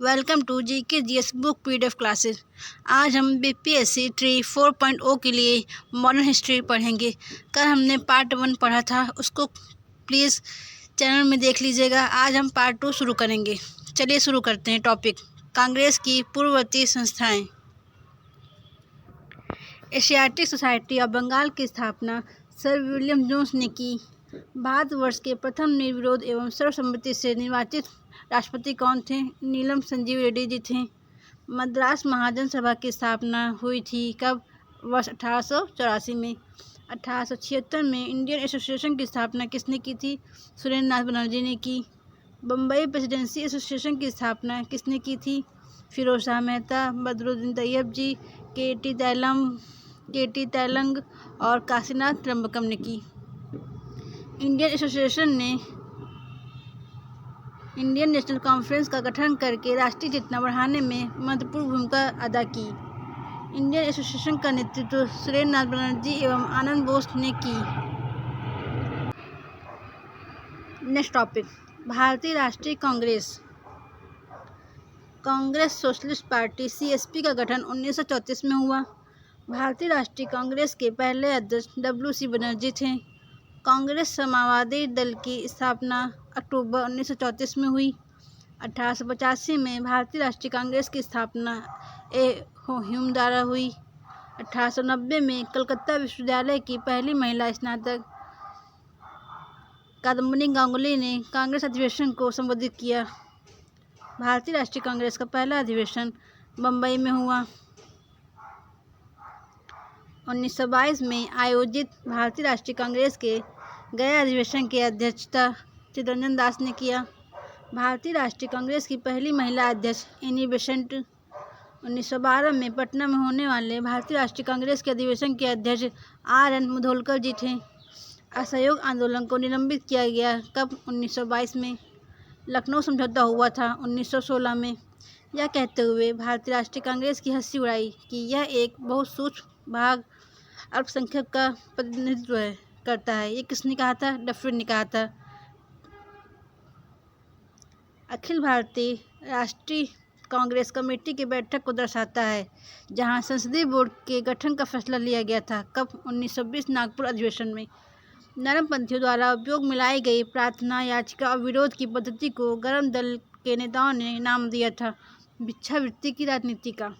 Welcome to GK GS book PDF classes. आज हम BPSC tree 4.0 के लिए मॉडर्न हिस्ट्री पढ़ेंगे। कल हमने पार्ट 1 पढ़ा था, उसको प्लीज़ चैनल में देख लीजिएगा। आज हम पार्ट 2 शुरू करेंगे। चलिए शुरू करते हैं। टॉपिक: कांग्रेस की पूर्ववर्ती संस्थाएं। एशियाटिक सोसाइटी ऑफ बंगाल की स्थापना सर विलियम जोन्स ने की। भारतवर्ष के प्रथम निर्विरोध एवं सर्वसम्मति से निर्वाचित राष्ट्रपति कौन थे? नीलम संजीव रेड्डी जी थे। मद्रास महाजन सभा की स्थापना हुई थी कब? वर्ष 1884 में। 1876 में इंडियन एसोसिएशन की स्थापना किसने की थी? सुरेंद्र नाथ बनर्जी ने की। बम्बई प्रेसिडेंसी एसोसिएशन की स्थापना किसने की थी? फिरोज शाह मेहता, बदरुद्दीन तैयब जी, के टी तैलंग और काशीनाथ त्र्यंबकम ने की। इंडियन एसोसिएशन ने इंडियन नेशनल कॉन्फ्रेंस का गठन करके राष्ट्रीय चेतना बढ़ाने में महत्वपूर्ण भूमिका अदा की। इंडियन एसोसिएशन का नेतृत्व सुरेंद्र नाथ बनर्जी एवं आनंद बोस ने की। नेक्स्ट टॉपिक: भारतीय राष्ट्रीय Congress. Congress socialist party CSP का गठन 1934 में हुआ। भारतीय राष्ट्रीय कांग्रेस के पहले अध्यक्ष डब्ल्यू.सी. बनर्जी थे। कांग्रेस समाजवादी दल की स्थापना अक्टूबर 1934 में हुई। 1885 में भारतीय राष्ट्रीय कांग्रेस की स्थापना ए. ह्यूम द्वारा हुई। 1890 में कलकत्ता विश्वविद्यालय की पहली महिला स्नातक कादम्बिनी गांगुली ने कांग्रेस अधिवेशन को संबोधित किया। भारतीय राष्ट्रीय कांग्रेस का पहला अधिवेशन बम्बई में हुआ। 1922 में आयोजित भारतीय राष्ट्रीय कांग्रेस के गया अधिवेशन की अध्यक्षता चित्तरंजन दास ने किया। भारतीय राष्ट्रीय कांग्रेस की पहली महिला अध्यक्ष एनी बेसेंट। 1912 में पटना में होने वाले भारतीय राष्ट्रीय कांग्रेस के अधिवेशन के अध्यक्ष आर.एन. मुधोलकर जी थे। असहयोग आंदोलन को निलंबित किया गया कब? 1922 में। लखनऊ समझौता हुआ था 1916 में। यह कहते हुए भारतीय राष्ट्रीय कांग्रेस की हंसी उड़ाई कि यह एक बहुत सूक्ष्म भाग अल्पसंख्यक का प्रतिनिधित्व करता है। ये किसने कहा था? डफरिन ने कहा था। अखिल भारतीय राष्ट्रीय कांग्रेस कमेटी की बैठक को दर्शाता है, जहां संसदीय बोर्ड के गठन का फैसला लिया गया था कब? 1920 नागपुर अधिवेशन में। नरमपंथियों द्वारा उपयोग में लाई गई प्रार्थना याचिका और विरोध की पद्धति को गरम दल के नेताओं ने नाम दिया था भिक्षावृत्ति की राजनीति का।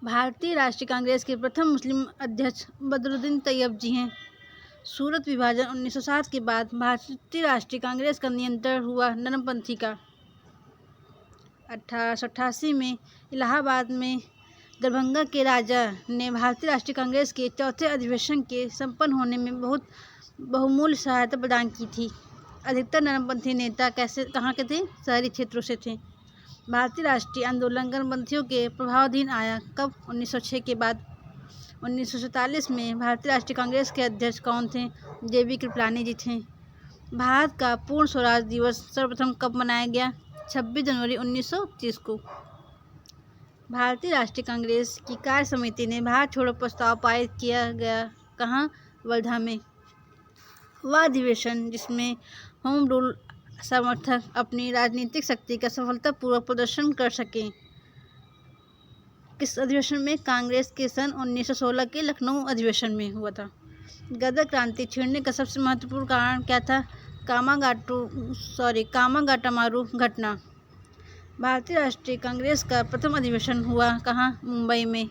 भारतीय राष्ट्रीय कांग्रेस के प्रथम मुस्लिम अध्यक्ष बदरुद्दीन तैयब जी हैं। सूरत विभाजन 1907 के बाद भारतीय राष्ट्रीय कांग्रेस का नियंत्रण हुआ नरमपंथी का। 1888 में इलाहाबाद में दरभंगा के राजा ने भारतीय राष्ट्रीय कांग्रेस के चौथे अधिवेशन के संपन्न होने में बहुत बहुमूल्य सहायता प्रदान की थी। अधिकतर नरमपंथी नेता कहाँ के थे? शहरी क्षेत्रों से थे। भारतीय राष्ट्रीय आंदोलन नरमपंथियों के प्रभावाधीन आया कब? 1906 के बाद। 1947 में भारतीय राष्ट्रीय कांग्रेस के अध्यक्ष कौन थे? जे.बी. कृपलानी जी थे। भारत का पूर्ण स्वराज दिवस सर्वप्रथम कब मनाया गया? 26 जनवरी 1930 को। भारतीय राष्ट्रीय कांग्रेस की कार्य समिति ने भारत छोड़ो प्रस्ताव पारित किया गया कहाँ? वर्धा में। वह अधिवेशन जिसमें होम रूल समर्थक अपनी राजनीतिक शक्ति का सफलतापूर्वक प्रदर्शन कर सकें। किस अधिवेशन में? कांग्रेस के सन 1916 के लखनऊ अधिवेशन में हुआ था। गदर क्रांति छिड़ने का सबसे महत्वपूर्ण कारण क्या था? कामागाटामारू घटना। भारतीय राष्ट्रीय कांग्रेस का प्रथम अधिवेशन हुआ कहाँ? मुंबई में।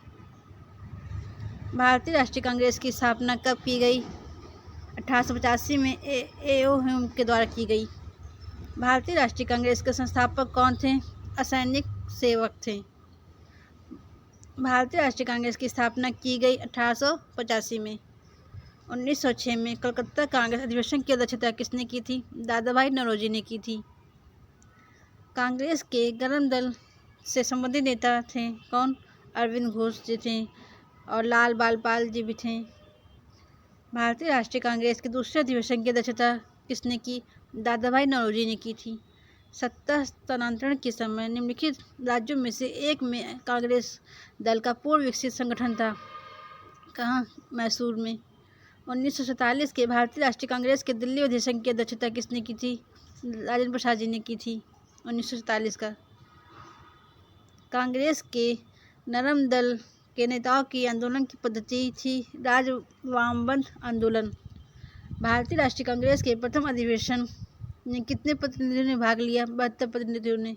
भारतीय राष्ट्रीय कांग्रेस की स्थापना कब की गई? 1885 में ए.ओ. ह्यूम के द्वारा की गई। भारतीय राष्ट्रीय कांग्रेस के संस्थापक कौन थे? असैनिक सेवक थे। भारतीय राष्ट्रीय कांग्रेस की स्थापना की गई 1885 में। 1906 में कलकत्ता कांग्रेस अधिवेशन की अध्यक्षता किसने की थी? दादाभाई नौरोजी ने की थी। कांग्रेस के गरम दल से संबंधित नेता थे कौन? अरविंद घोष जी थे और लाल बाल जी भी थे। भारतीय राष्ट्रीय कांग्रेस के दूसरे अधिवेशन की अध्यक्षता किसने की? दादाभाई नौरोजी ने की थी। सत्ता हस्तांतरण के समय निम्नलिखित राज्यों में से एक में कांग्रेस दल का पूर्व विकसित संगठन था कहाँ? मैसूर में। 1947 के भारतीय राष्ट्रीय कांग्रेस के दिल्ली अधिवेशन की अध्यक्षता किसने की थी? राजेंद्र प्रसाद जी ने की थी 1947 का। कांग्रेस के नरम दल के नेताओं की आंदोलन की पद्धति थी राजवामबंद आंदोलन। भारतीय राष्ट्रीय कांग्रेस के प्रथम अधिवेशन में कितने प्रतिनिधियों ने भाग लिया? 72 प्रतिनिधियों ने।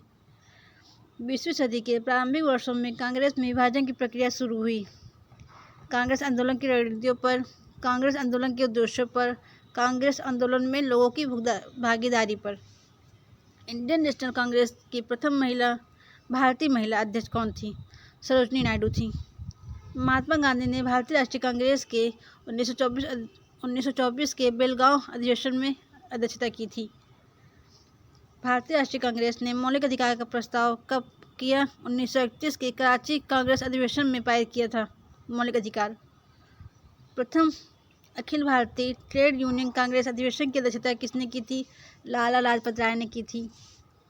20वीं सदी के प्रारंभिक वर्षों में कांग्रेस में विभाजन की प्रक्रिया शुरू हुई। कांग्रेस आंदोलन की रणनीतियों पर, कांग्रेस आंदोलन के उद्देश्यों पर, कांग्रेस आंदोलन में लोगों की भागीदारी पर। इंडियन नेशनल कांग्रेस की प्रथम भारतीय महिला अध्यक्ष कौन थी? सरोजिनी नायडू थी। महात्मा गांधी ने भारतीय राष्ट्रीय कांग्रेस के 1924 के बेलगांव अधिवेशन में अध्यक्षता की थी। भारतीय राष्ट्रीय कांग्रेस ने मौलिक अधिकार का प्रस्ताव कब किया? 1931 के कराची कांग्रेस अधिवेशन में पारित किया था मौलिक अधिकार। प्रथम अखिल भारतीय ट्रेड यूनियन कांग्रेस अधिवेशन की अध्यक्षता किसने की थी? लाला लाजपत राय ने की थी।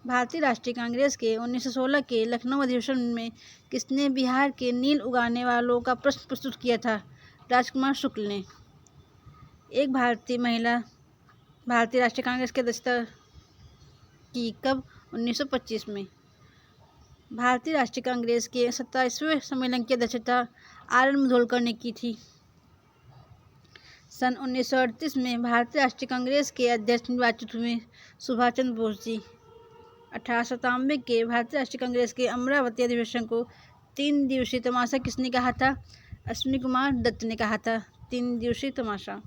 भारतीय राष्ट्रीय कांग्रेस के 1916 के लखनऊ अधिवेशन में किसने बिहार के नील उगाने वालों का प्रश्न प्रस्तुत किया था? राजकुमार शुक्ल ने। एक भारतीय महिला भारतीय राष्ट्रीय कांग्रेस की अध्यक्षता की कब? 1925 में। भारतीय राष्ट्रीय कांग्रेस के 27वें सम्मेलन की अध्यक्षता आर.एन. मुधोलकर ने की थी। सन 1938 में भारतीय राष्ट्रीय कांग्रेस के अध्यक्ष निर्वाचित हुए सुभाष चंद्र बोस जी। 1897 के भारतीय राष्ट्रीय कांग्रेस के अमरावती अधिवेशन को 3 दिवसीय तमाशा किसने कहा था? अश्विनी कुमार दत्त ने कहा था। 3 दिवसीय तमाशा।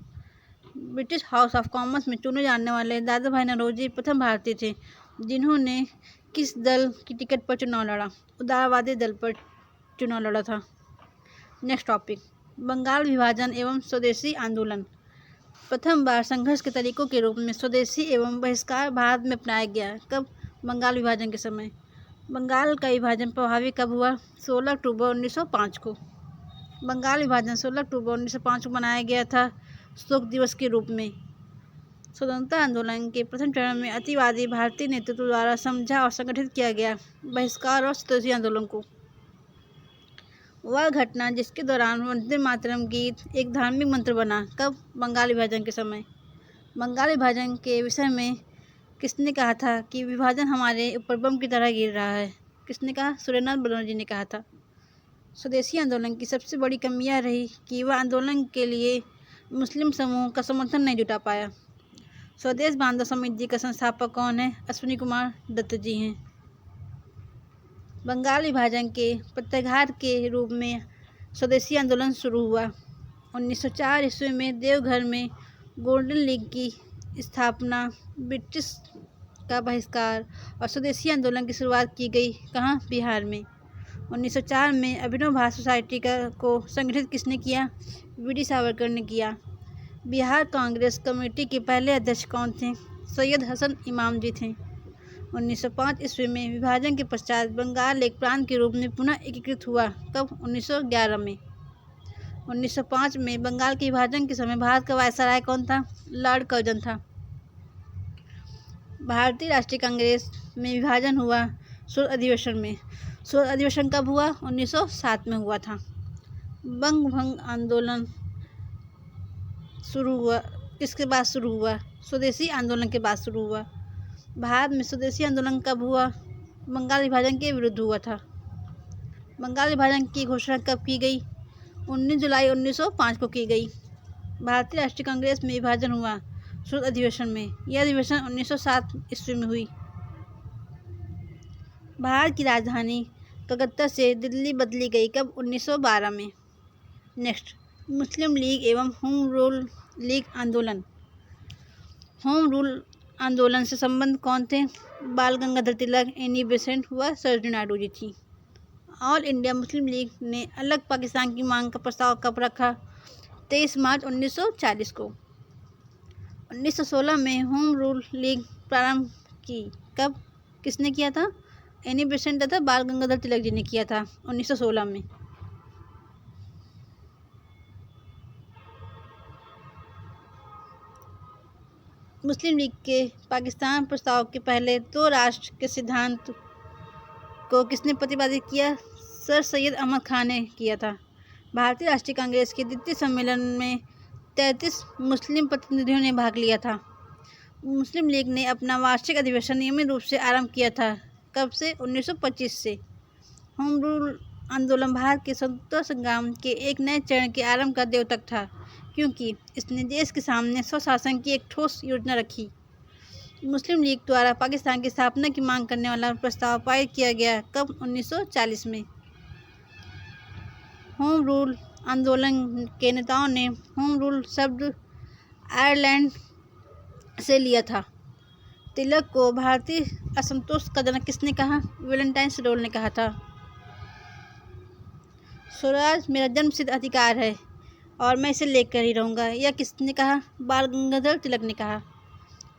ब्रिटिश हाउस ऑफ कॉमन्स में चुने जाने वाले दादा भाई नौरोजी प्रथम भारतीय थे जिन्होंने किस दल की टिकट पर चुनाव लड़ा? उदारवादी दल पर चुनाव लड़ा था। नेक्स्ट टॉपिक, बंगाल विभाजन एवं स्वदेशी आंदोलन। प्रथम बार संघर्ष के तरीकों के रूप में स्वदेशी एवं बहिष्कार भारत में अपनाया गया। कब? बंगाल विभाजन के समय। बंगाल का विभाजन प्रभावी कब हुआ? 16 अक्टूबर 1905 को। बंगाल विभाजन 16 अक्टूबर 1905 को मनाया गया था शोक दिवस के रूप में। स्वतंत्रता आंदोलन के प्रथम चरण में अतिवादी भारतीय नेतृत्व द्वारा समझा और संगठित किया गया बहिष्कार और स्वदेशी आंदोलन को। वह घटना जिसके दौरान वंदे मातरम गीत एक धार्मिक मंत्र बना। कब? बंगाल विभाजन के समय। बंगाल विभाजन के विषय में किसने कहा था कि विभाजन हमारे ऊपर बम की तरह गिर रहा है? किसने कहा? सुरेंद्रनाथ बनर्जी ने कहा था। स्वदेशी आंदोलन की सबसे बड़ी कमी यह रही कि वह आंदोलन के लिए मुस्लिम समूह का समर्थन नहीं जुटा पाया। स्वदेश बांधव समिति का संस्थापक कौन है? अश्विनी कुमार दत्त जी हैं। बंगाल विभाजन के प्रत्याघात के रूप में स्वदेशी आंदोलन शुरू हुआ। 1904 ईस्वी में देवघर में गोल्डन लीग की स्थापना, ब्रिटिश का बहिष्कार और स्वदेशी आंदोलन की शुरुआत की गई। कहाँ? बिहार में। 1904 में अभिनव भारत सोसाइटी को संगठित किसने किया? वी.डी. सावरकर ने किया। बिहार कांग्रेस कमेटी के पहले अध्यक्ष कौन थे? सैयद हसन इमाम जी थे। 1905 ईस्वी में विभाजन के पश्चात बंगाल एक प्रांत के रूप में पुनः एकीकृत हुआ। कब? 1911 में। 1905 में बंगाल के विभाजन के समय भारत का वायसराय कौन था? लॉर्ड कर्जन था। भारतीय राष्ट्रीय कांग्रेस में विभाजन हुआ शोध अधिवेशन में। शोध अधिवेशन कब हुआ? 1907 में हुआ था। बंग भंग आंदोलन शुरू हुआ किसके बाद शुरू हुआ? स्वदेशी आंदोलन के बाद शुरू हुआ। भारत में स्वदेशी आंदोलन कब हुआ? बंगाल विभाजन के विरुद्ध हुआ था। बंगाल विभाजन की घोषणा कब की गई? 19 जुलाई 1905 को की गई। भारतीय राष्ट्रीय कांग्रेस में विभाजन हुआ शोध अधिवेशन में। यह अधिवेशन 1907 ईस्वी में हुई। भारत की राजधानी कलकत्ता से दिल्ली बदली गई। कब? 1912 में। नेक्स्ट, मुस्लिम लीग एवं होम रूल लीग आंदोलन। होम रूल आंदोलन से संबंध कौन थे? बाल गंगाधर तिलक, एनी बेसेंट व सरोजिनी नायडू जी थी। ऑल इंडिया मुस्लिम लीग ने अलग पाकिस्तान की मांग का प्रस्ताव कब रखा? 23 मार्च 1940 को। 1916 में होम रूल लीग प्रारंभ की। कब? किसने किया था? एनी बेसेंट तथा बाल गंगाधर तिलक जी ने किया था 1916 में। मुस्लिम लीग के पाकिस्तान प्रस्ताव के पहले 2 राष्ट्र के सिद्धांत को किसने प्रतिपादित किया? सर सैयद अहमद खान ने किया था। भारतीय राष्ट्रीय कांग्रेस के द्वितीय सम्मेलन में 33 मुस्लिम प्रतिनिधियों ने भाग लिया था। मुस्लिम लीग ने अपना वार्षिक अधिवेशन नियमित रूप से आरंभ किया था। कब से? 1925 से। होम रूल आंदोलन भारत के स्वतंत्रता संग्राम के एक नए चरण के आरंभ का द्योतक था, क्योंकि इसने देश के सामने स्वशासन की एक ठोस योजना रखी। मुस्लिम लीग द्वारा पाकिस्तान की स्थापना की मांग करने वाला प्रस्ताव पारित किया गया कब 1940 में। होम रूल आंदोलन के नेताओं ने होम रूल शब्द आयरलैंड से लिया था। तिलक को भारतीय असंतोष का जनक किसने कहा? वैलेंटाइन रोल ने कहा था। स्वराज मेरा जन्मसिद्ध अधिकार है और मैं इसे लेकर ही रहूँगा, यह किसने कहा? बाल गंगाधर तिलक ने कहा।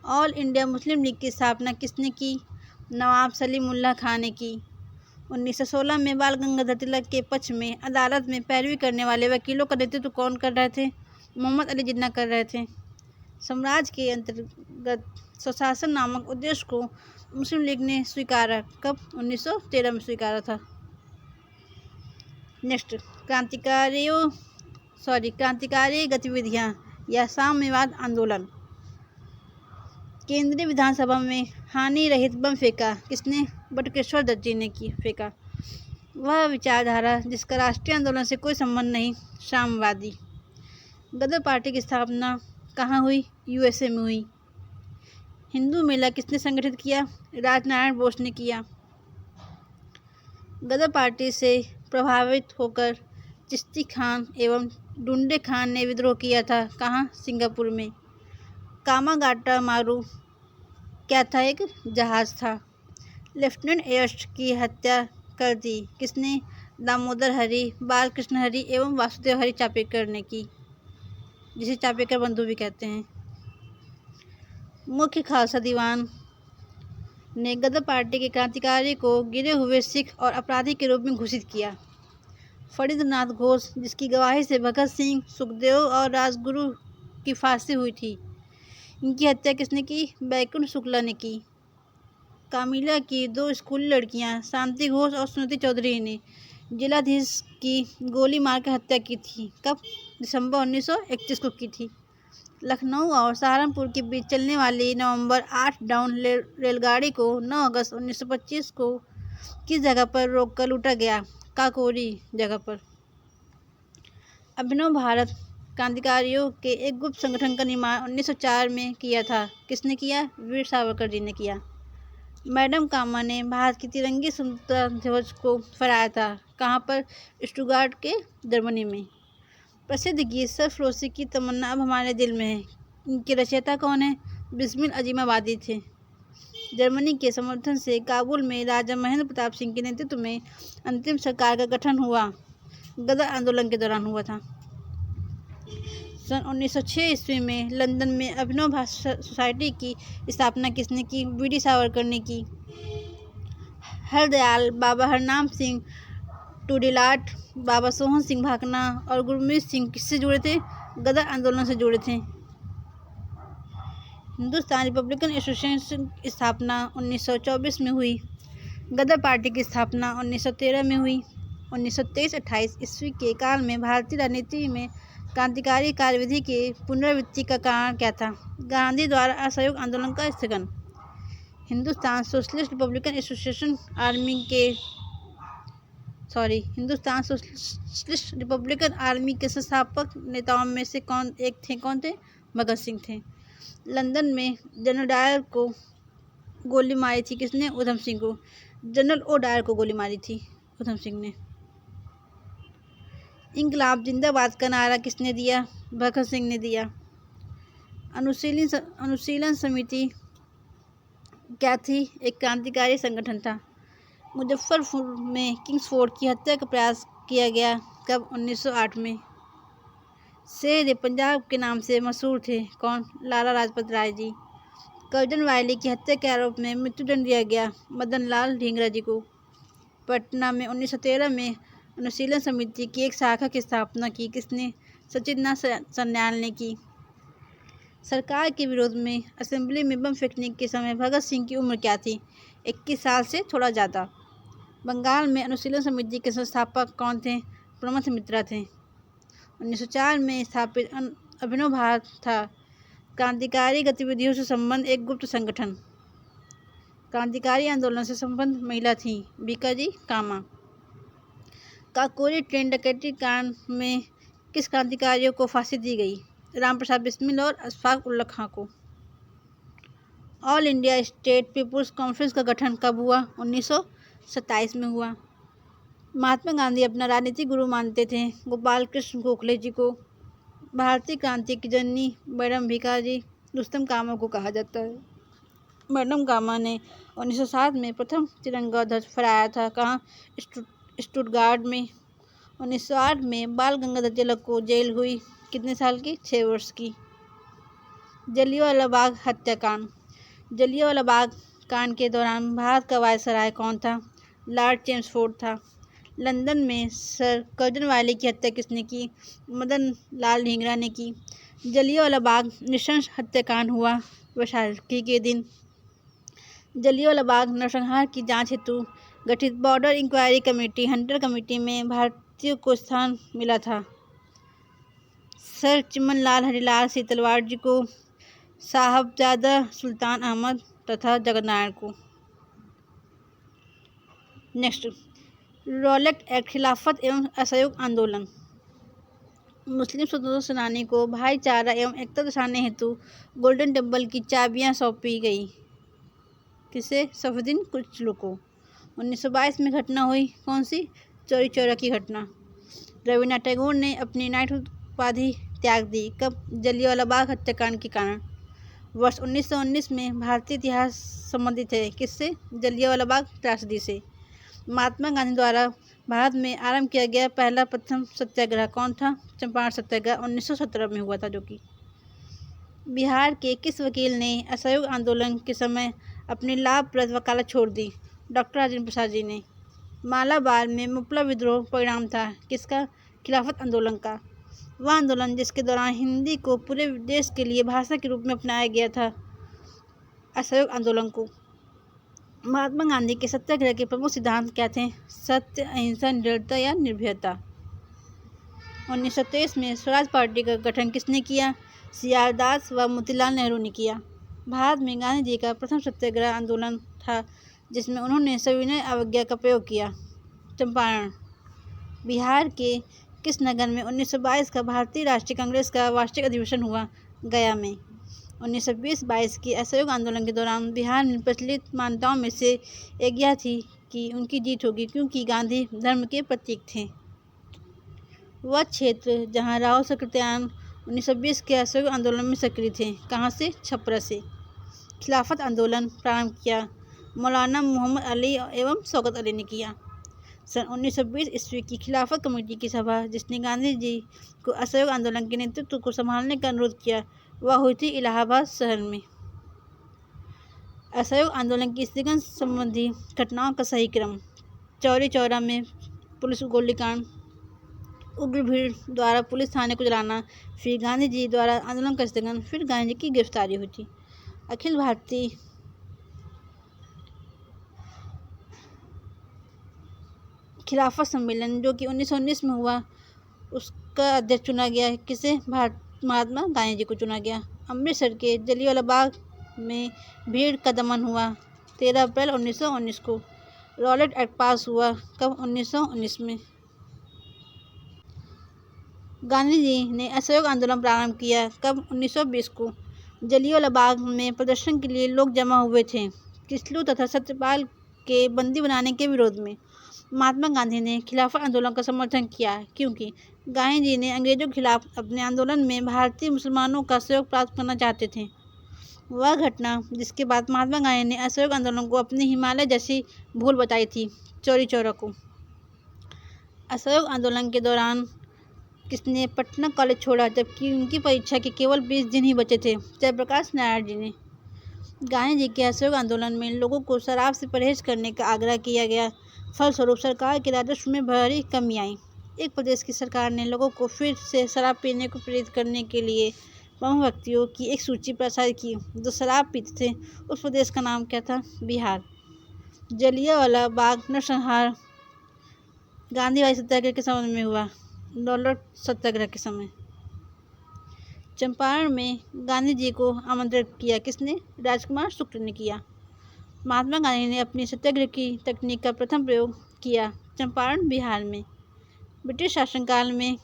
ऑल इंडिया मुस्लिम लीग की स्थापना किसने की? नवाब सलीमुल्लाह खान ने की। 1916 में बाल गंगाधर तिलक के पक्ष में अदालत में पैरवी करने वाले वकीलों का नेतृत्व कौन कर रहे थे? मोहम्मद अली जिन्ना कर रहे थे। साम्राज्य के अंतर्गत स्वशासन नामक उद्देश्य को मुस्लिम लीग ने स्वीकारा कब? 1913 में स्वीकारा था। नेक्स्ट, क्रांतिकारी गतिविधियां या साम्यवाद आंदोलन। केंद्रीय विधानसभा में हानि रहित बम फेंका किसने? बटुकेश्वर दत्त जी ने फेंका। वह विचारधारा जिसका राष्ट्रीय आंदोलन से कोई संबंध नहीं, साम्यवादी। गदर पार्टी की स्थापना कहाँ हुई? यूएसए में हुई। हिंदू मेला किसने संगठित किया? राजनारायण बोस ने किया। गदर पार्टी से प्रभावित होकर चिश्ती खान एवं डुंडे खान ने विद्रोह किया था। कहाँ? सिंगापुर में। कामागाटा मारू क्या था? एक जहाज था। लेफ्टिनेंट एयर्स्ट की हत्या कर दी किसने? दामोदर हरि, बालकृष्ण हरि एवं वासुदेव हरि चापेकर ने की, जिसे चापेकर बंधु भी कहते हैं। मुख्य खालसा दीवान ने गदर पार्टी के क्रांतिकारी को गिरे हुए सिख और अपराधी के रूप में घोषित किया। फरीदनाथ घोष, जिसकी गवाही से भगत सिंह, सुखदेव और राजगुरु की फांसी हुई थी, इनकी हत्या किसने की? बैकुंठ शुक्ला ने की। कामिला की 2 स्कूली लड़कियां शांति घोष और सुनीति चौधरी ने जिलाधीश की गोली मारकर हत्या की थी। कब? दिसंबर 1931 को की थी। लखनऊ और सहारनपुर के बीच चलने वाली नवंबर 8 डाउन रेलगाड़ी को 9 अगस्त 1925 को किस जगह पर रोककर लूटा गया? काकोरी जगह पर। अभिनव भारत क्रांतिकारियों के एक गुप्त संगठन का निर्माण 1904 में किया था। किसने किया? वीर सावरकर जी ने किया। मैडम कामा ने भारत की तिरंगी स्वतंत्रता ध्वज को फहराया था। कहाँ पर? स्टुटगार्ट के जर्मनी में। प्रसिद्ध गीत सरफरोशी की तमन्ना अब हमारे दिल में है, इनके रचयिता कौन है? बिस्मिल अजीमाबादी थे। जर्मनी के समर्थन से काबुल में राजा महेंद्र प्रताप सिंह के नेतृत्व में अंतरिम सरकार का गठन हुआ, गदर आंदोलन के दौरान हुआ था। सन 1906 ईस्वी में लंदन में अभिनव भारत सोसाइटी की स्थापना किसने की? वीडी सावरकर ने की। हरदयाल, बाबा हरनाम सिंह टूडीलाट, बाबा सोहन सिंह भाकना और गुरमीत सिंह किससे जुड़े थे? गदर आंदोलन से जुड़े थे। हिंदुस्तान रिपब्लिकन एसोसिएशन की स्थापना 1924 में हुई। गदर पार्टी की स्थापना 1913 में हुई। 1923-28 ईस्वी के काल में भारतीय राजनीति में क्रांतिकारी कार्यविधि के पुनरावृत्ति का कारण क्या था? गांधी द्वारा असहयोग आंदोलन का स्थगन। Hindustan socialist Republican association Hindustan socialist Republican army के संस्थापक नेताओं में से कौन थे? भगत सिंह थे। लंदन में जनरल डायर को गोली मारी थी किसने? उधम सिंह को। जनरल ओ डायर को गोली मारी थी उधम सिंह ने। इंकलाब जिंदाबाद का नारा किसने दिया? भगत सिंह ने दिया। अनुशीलन समिति क्या थी? एक क्रांतिकारी संगठन था। मुजफ्फरपुर में किंग्सफोर्ड की हत्या का प्रयास किया गया कब? 1908 में। शेर पंजाब के नाम से मशहूर थे कौन? लाला लाजपत राय जी। कर्जन वायली की हत्या के आरोप में मृत्युदंड दिया गया मदन लाल ढींगरा जी को। पटना में 1913 में अनुशीलन समिति की एक शाखा की स्थापना की किसने? सचिंद्रनाथ सन्याल ने की। सरकार के विरोध में असेंबली में बम फेंकने के समय भगत सिंह की उम्र क्या थी? 21 साल से थोड़ा ज़्यादा। बंगाल में अनुशीलन समिति के संस्थापक कौन थे? प्रमथ मित्रा थे। 1904 में स्थापित अभिनव भारत था क्रांतिकारी गतिविधियों से संबंध एक गुप्त संगठन। क्रांतिकारी आंदोलन से संबंध महिला थी बीकाजी कामा। काकोरी ट्रेन डकैती कांड में किस क्रांतिकारियों को फांसी दी गई? राम प्रसाद बिस्मिल और अशफाक उल्ला खां को। All India State People's Conference का गठन कब हुआ? 1927 में हुआ। महात्मा गांधी अपना राजनीतिक गुरु मानते थे गोपाल कृष्ण गोखले जी को। भारतीय क्रांति की जननी मैडम भिकाजी रुस्तम कामा को कहा जाता है। मैडम कामा ने 1907 में प्रथम तिरंगा ध्वज फहराया था। कहाँ? स्टुटगार्ट में। 1908 में बाल गंगाधर तिलक को जेल हुई। कितने साल की? 6 वर्ष की। जलियांवाला बाग हत्याकांड। जलियांवाला बाग कांड के दौरान भारत का वायसराय कौन था? लॉर्ड चेम्सफोर्ड था। लंदन में सर कर्जन वाले की हत्या किसने की? मदन लाल ढींगरा ने की। जलियांवाला बाग नृशंस हत्याकांड हुआ वैशाखी के दिन। जलियांवाला बाग नरसंहार की जांच हेतु गठित border inquiry committee Hunter committee में भारतीयों को स्थान मिला था। सर चिमनलाल हरिलाल सीतलवाड़ जी को, साहबजादा सुल्तान अहमद तथा जगन्नारायण को। नेक्स्ट, रॉलेट एक्ट खिलाफत एवं असहयोग आंदोलन। मुस्लिम स्वतंत्रता सेनानी को भाईचारा एवं एकता दर्शाने हेतु गोल्डन टेम्पल की चाबियां सौंपी गई। किसे? सफुद्दीन कुचलू को। 1922 में घटना हुई कौन सी? चौरी चौरा की घटना। रविन्द्रनाथ टैगोर ने अपनी नाइटहुड उपाधि त्याग दी। कब? जलियांवाला बाग हत्याकांड के कारण। वर्ष 1919 में भारतीय इतिहास संबंधित है किससे? जलियांवाला बाग त्रासदी से। महात्मा गांधी द्वारा भारत में आरंभ किया गया पहला प्रथम सत्याग्रह कौन था? चंपारण सत्याग्रह 1917 में हुआ था जो कि। बिहार के किस वकील ने असहयोग आंदोलन के समय अपनी लाभप्रद वकालत छोड़ दी? डॉक्टर राजेंद्र प्रसाद जी ने। मालाबार में मुपला विद्रोह परिणाम था किसका? खिलाफत आंदोलन का। वह आंदोलन जिसके दौरान हिंदी को पूरे देश के लिए भाषा के रूप में अपनाया गया था, असहयोग आंदोलन को। महात्मा गांधी के सत्याग्रह के प्रमुख सिद्धांत क्या थे? सत्य, अहिंसा, निडरता या निर्भयता। 1923 में स्वराज पार्टी का गठन किसने किया? सी.आर. दास व मोतीलाल नेहरू ने किया। भारत में गांधी जी का प्रथम सत्याग्रह आंदोलन था जिसमें उन्होंने सविनय अवज्ञा का प्रयोग किया। चंपारण। बिहार के किस नगर में 1922 का भारतीय राष्ट्रीय कांग्रेस का वार्षिक अधिवेशन हुआ? गया में। 1920-22 के असहयोग आंदोलन के दौरान बिहार में प्रचलित मान्यताओं में से एक यह थी कि उनकी जीत होगी क्योंकि गांधी धर्म के प्रतीक थे। वह क्षेत्र जहां राव सकृत्यान 1920 के असहयोग आंदोलन में सक्रिय थे। कहां से? छपरा से। खिलाफत आंदोलन प्रारंभ किया मौलाना मोहम्मद अली एवं शौकत अली ने किया। सन 1920 ईस्वी की खिलाफत कमेटी की सभा जिसने गांधी जी को असहयोग आंदोलन के नेतृत्व को संभालने का अनुरोध किया वह हुई थी इलाहाबाद शहर में। असहयोग आंदोलन की स्थगन संबंधी घटनाओं का सही क्रम। चौरी चौरा में पुलिस गोलीकांड, उग्र भीड़ द्वारा पुलिस थाने को जलाना, फिर गांधी जी द्वारा आंदोलन का स्थगन, फिर गांधी जी की गिरफ्तारी हुई थी। अखिल भारतीय खिलाफत सम्मेलन जो कि 1919 में हुआ उसका अध्यक्ष चुना गया किसे? महात्मा गांधी जी को चुना गया। अमृतसर के जलियांवाला बाग में भीड़ का दमन हुआ 13 अप्रैल 1919 को। रॉलेट एक्ट पास हुआ कब? 1919 में। गांधी जी ने असहयोग आंदोलन प्रारंभ किया कब? 1920 को। जलियांवाला बाग में प्रदर्शन के लिए लोग जमा हुए थे किसलू तथा सत्यपाल के बंदी बनाने के विरोध में। महात्मा गांधी ने खिलाफत आंदोलन का समर्थन किया क्योंकि गांधी जी ने अंग्रेजों के खिलाफ अपने आंदोलन में भारतीय मुसलमानों का सहयोग प्राप्त करना चाहते थे। वह घटना जिसके बाद महात्मा गांधी ने असहयोग आंदोलन को अपनी हिमालय जैसी भूल बताई थी, चौरी चौरा को। असहयोग आंदोलन के दौरान किसने पटना कॉलेज छोड़ा जबकि उनकी परीक्षा के केवल 20 दिन ही बचे थे? जयप्रकाश नारायण जी ने। गांधी जी के असहयोग आंदोलन में लोगों को शराब से परहेज करने का आग्रह किया गया। फलस्वरूप सरकार के राजस्व में भारी कमी आई। एक प्रदेश की सरकार ने लोगों को फिर से शराब पीने को प्रेरित करने के लिए प्रमुख व्यक्तियों की एक सूची प्रसारित की जो शराब पीते थे। उस प्रदेश का नाम क्या था? बिहार। जलियांवाला बाग नरसंहार गांधीवादी सत्याग्रह के संबंध में हुआ, रॉलेट सत्याग्रह के समय। चंपारण में गांधी जी को आमंत्रित किया किसने? राजकुमार शुक्ल ने किया। महात्मा गांधी ने अपनी सत्याग्रह की तकनीक का प्रथम प्रयोग किया चंपारण बिहार में। ब्रिटिश शासनकाल में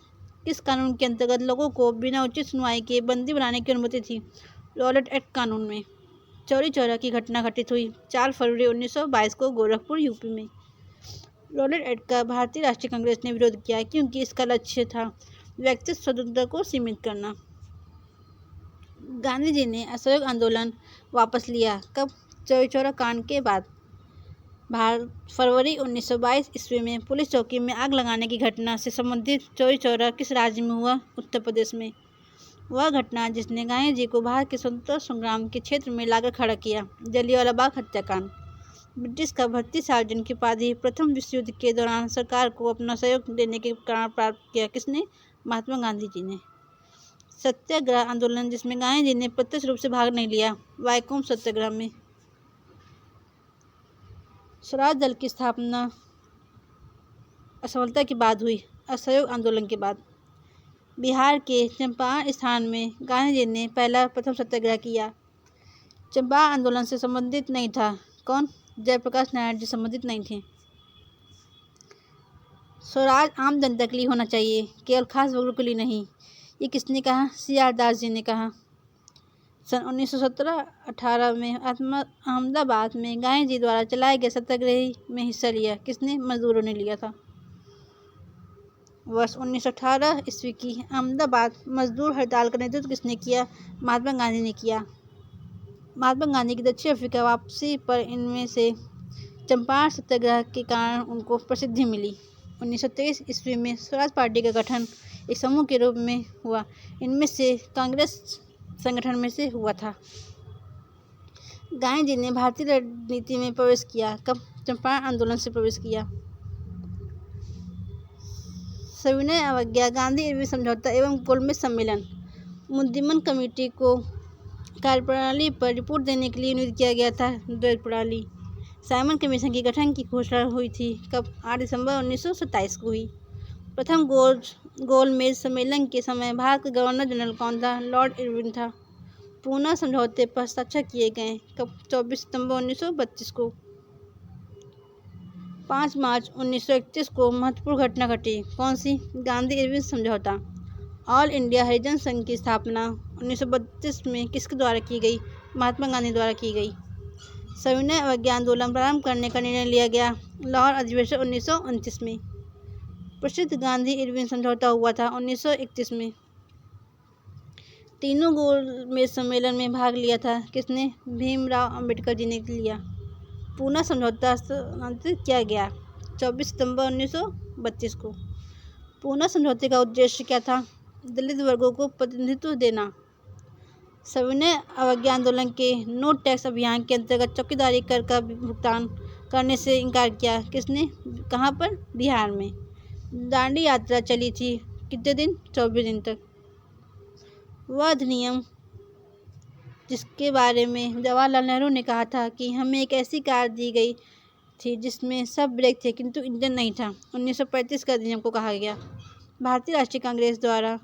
किस कानून के अंतर्गत लोगों को बिना उचित सुनवाई के बंदी बनाने की अनुमति थी? रॉलेट एक्ट कानून में। चौरी चौरा की घटना घटित हुई 4 फरवरी 1922 को गोरखपुर, यूपी में। रॉलेट एक्ट का भारतीय राष्ट्रीय कांग्रेस ने विरोध किया क्योंकि इसका लक्ष्य था व्यक्तिगत स्वतंत्रता को सीमित करना। गांधी जी ने असहयोग आंदोलन वापस लिया कब? चौरी चौरा कांड के बाद। फरवरी 1922 ईस्वी में पुलिस चौकी में आग लगाने की घटना से संबंधित चौरी चौरा किस राज्य में हुआ? उत्तर प्रदेश में। वह घटना जिसने गांधी जी को भारत के स्वतंत्रता संग्राम के क्षेत्र में लाकर खड़ा किया, जलियांवाला बाग हत्याकांड। ब्रिटिश का भारतीय सार्वजनिक की उपाधि प्रथम विश्व युद्ध के दौरान सरकार को अपना सहयोग देने के कारण प्राप्त किया किसने? महात्मा गांधी जी ने। सत्याग्रह आंदोलन जिसमें गांधी जी ने प्रत्यक्ष रूप से भाग नहीं लिया, वाईकोम सत्याग्रह में। स्वराज दल की स्थापना असफलता के बाद हुई, असहयोग आंदोलन के बाद। बिहार के चंपारण स्थान में गांधी जी ने प्रथम सत्याग्रह किया। चंपारण आंदोलन से संबंधित नहीं था, कौन? जयप्रकाश नारायण जी संबंधित नहीं थे। स्वराज आम जनता के लिए होना चाहिए, केवल खास वर्गों के लिए नहीं, ये किसने कहा? CR दास जी ने कहा। सन 1917-18 में अहमदाबाद में गांधी जी द्वारा चलाए गए सत्याग्रह में हिस्सा लिया किसने? मजदूरों ने लिया था। वर्ष 1918 ईस्वी की अहमदाबाद मजदूर हड़ताल का नेतृत्व किसने किया? महात्मा गांधी ने किया। महात्मा गांधी की दक्षिण अफ्रीका वापसी पर इनमें से चंपारण सत्याग्रह के कारण उनको प्रसिद्धि मिली। 1923 ईस्वी में स्वराज पार्टी का गठन एक समूह के रूप में हुआ, इनमें से कांग्रेस संगठन में से हुआ था। गांधी जी ने भारतीय राजनीति में प्रवेश किया कब? चंपारण आंदोलन से प्रवेश किया। सविनय अवज्ञा, गांधी इरविन समझौता एवं गोलमेज सम्मेलन। मुद्दिमन कमेटी को कार्यप्रणाली पर रिपोर्ट देने के लिए नियुक्त किया गया था, द्वैत प्रणाली। साइमन कमीशन के गठन की घोषणा हुई थी कब? 8 दिसंबर 1927 को हुई। प्रथम गोलमेज सम्मेलन के समय भारत का गवर्नर जनरल कौन था? लॉर्ड इरविन था। पूना समझौते पर हस्ताक्षर किए गए कब? 24 सितंबर 1932 को। 5 मार्च 1931 को महत्वपूर्ण घटना घटी, कौन सी? गांधी इरविन समझौता। ऑल इंडिया हरिजन संघ की स्थापना 1932 में किसके द्वारा की गई? महात्मा गांधी द्वारा की गई। सविनय अवज्ञा आंदोलन प्रारंभ करने का निर्णय लिया गया लाहौर अधिवेशन 1929 में। प्रसिद्ध गांधी इरविन समझौता हुआ था 1931 में। तीनों गोलमेज सम्मेलन में भाग लिया था किसने? भीमराव अंबेडकर जी ने लिया। पूना समझौता हस्तांतरित किया गया 24 सितंबर 1932 को। पूना समझौते का उद्देश्य क्या था? दलित वर्गों को प्रतिनिधित्व देना। सविनय अवज्ञा आंदोलन के नो टैक्स अभियान के अंतर्गत चौकीदारी कर का भुगतान करने से इनकार किया किसने? कहाँ पर? बिहार में। दांडी यात्रा चली थी कितने दिन? 24 दिन तक। वह अधिनियम जिसके बारे में जवाहरलाल नेहरू ने कहा था कि हमें एक ऐसी कार दी गई थी जिसमें सब ब्रेक थे किंतु इंजन नहीं था, 1935 का अधिनियम को कहा गया। भारतीय राष्ट्रीय कांग्रेस द्वारा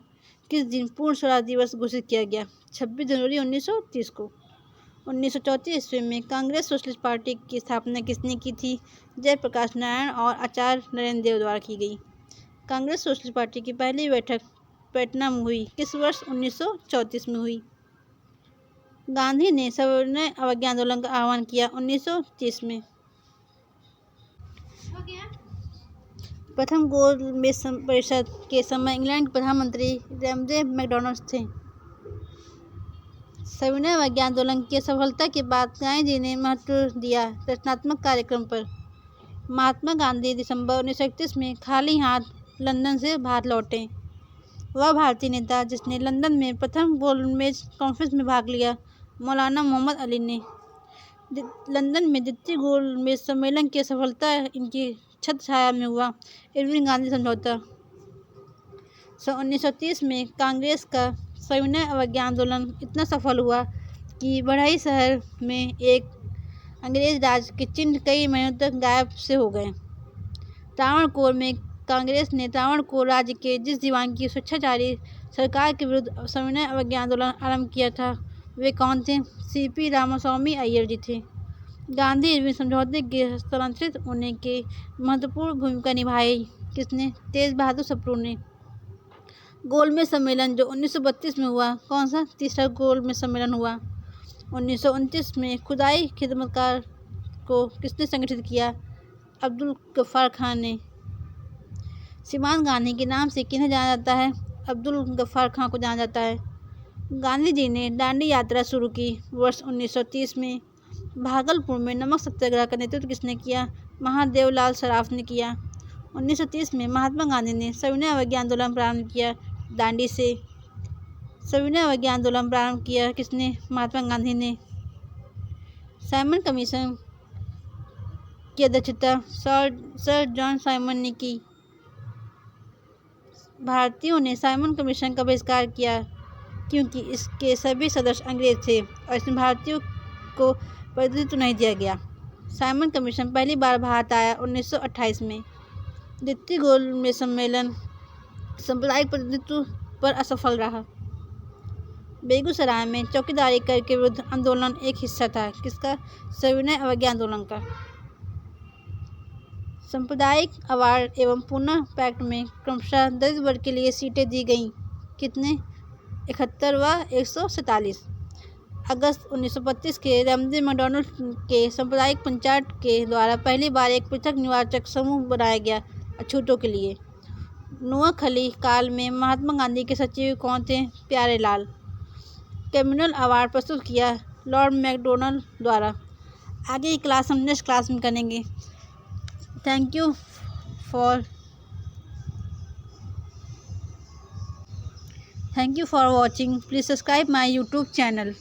किस दिन पूर्ण स्वराज दिवस घोषित किया गया? 26 जनवरी 1930 को। 1934 ईस्वी में कांग्रेस सोशलिस्ट पार्टी की स्थापना किसने की थी? जयप्रकाश नारायण और आचार्य नरेंद्र देव द्वारा की गई। कांग्रेस सोशलिस्ट पार्टी की पहली बैठक पटना में हुई किस वर्ष? 1934 में हुई। गांधी ने सविनय अवज्ञा आंदोलन का आह्वान किया 1930 में। प्रथम गोलमेज परिषद के समय इंग्लैंड के प्रधानमंत्री रैमजे मैकडॉनल्ड थे। सविनय अवज्ञा आंदोलन की सफलता के बाद गांधी जी ने महत्व दिया रचनात्मक कार्यक्रम पर। महात्मा गांधी दिसंबर 1931 में खाली हाथ लंदन से भारत लौटे। वह भारतीय नेता जिसने लंदन में प्रथम गोलमेज कॉन्फ्रेंस में भाग लिया, मौलाना मोहम्मद अली ने। लंदन में द्वितीय गोलमेज सम्मेलन की सफलता इनकी छत्र छाया में हुआ, इरविन गांधी समझौता। सन 1930 में कांग्रेस का सविनय अवज्ञा आंदोलन इतना सफल हुआ कि बढ़ई शहर में एक अंग्रेज राज के चिन्ह कई महीनों तक गायब से हो गए। त्रावणकोर में कांग्रेस ने त्रावणकोर राज्य के जिस दीवान की स्वेच्छाचारी सरकार के विरुद्ध सविनय अवज्ञा आंदोलन आरंभ किया था, वे कौन थे? CP रामास्वामी अय्यर जी थे। गांधी इरविन समझौते के हस्तांतरित होने के महत्वपूर्ण भूमिका निभाई किसने? तेज बहादुर सप्रू ने। गोलमेज सम्मेलन जो 1932 में हुआ, कौन सा? तीसरा गोलमेज सम्मेलन हुआ। 1929 में खुदाई खिदमतकार को किसने संगठित किया? अब्दुल गफ्फार खान ने। सीमांत गांधी के नाम से किन्हें जाना जाता है? अब्दुल गफ्फार खान को जाना जाता है। गांधी जी ने दांडी यात्रा शुरू की वर्ष 1930 में। भागलपुर में नमक सत्याग्रह का नेतृत्व किसने किया? महादेव लाल सराफ ने किया। 1930 में महात्मा गांधी ने सविनय अवज्ञा आंदोलन प्रारंभ किया दांडी से। सविनय अवज्ञा आंदोलन प्रारंभ किया किसने? महात्मा गांधी ने। साइमन कमीशन की अध्यक्षता सर जॉन साइमन ने की। भारतीयों ने साइमन कमीशन का बहिष्कार किया क्योंकि इसके सभी सदस्य अंग्रेज थे और इसमें भारतीयों को प्रतिनिधित्व नहीं दिया गया। साइमन कमीशन पहली बार भारत आया 1928 में। द्वितीय गोलमेज सम्मेलन सांप्रदायिक प्रतिनिधित्व पर असफल रहा। बेगूसराय में चौकीदारी कर के विरुद्ध आंदोलन एक हिस्सा था किसका? सविनय अवज्ञा आंदोलन का। सांप्रदायिक अवार्ड एवं पुनः पैक्ट में क्रमशः दलित वर्ग के लिए सीटें दी गईं। कितने? 71 व 147। अगस्त 1925 के रामजी मैकडॉनल्ड के सांप्रदायिक पंचायत के द्वारा पहली बार एक पृथक निर्वाचक समूह बनाया गया अछूतों के लिए। नोआखली काल में महात्मा गांधी के सचिव कौन थे? प्यारेलाल। कम्युनल अवार्ड प्रस्तुत किया लॉर्ड मैकडॉनल्ड द्वारा। आगे की क्लास हम नेक्स्ट क्लास में करेंगे। Thank you for watching. Please subscribe my YouTube channel.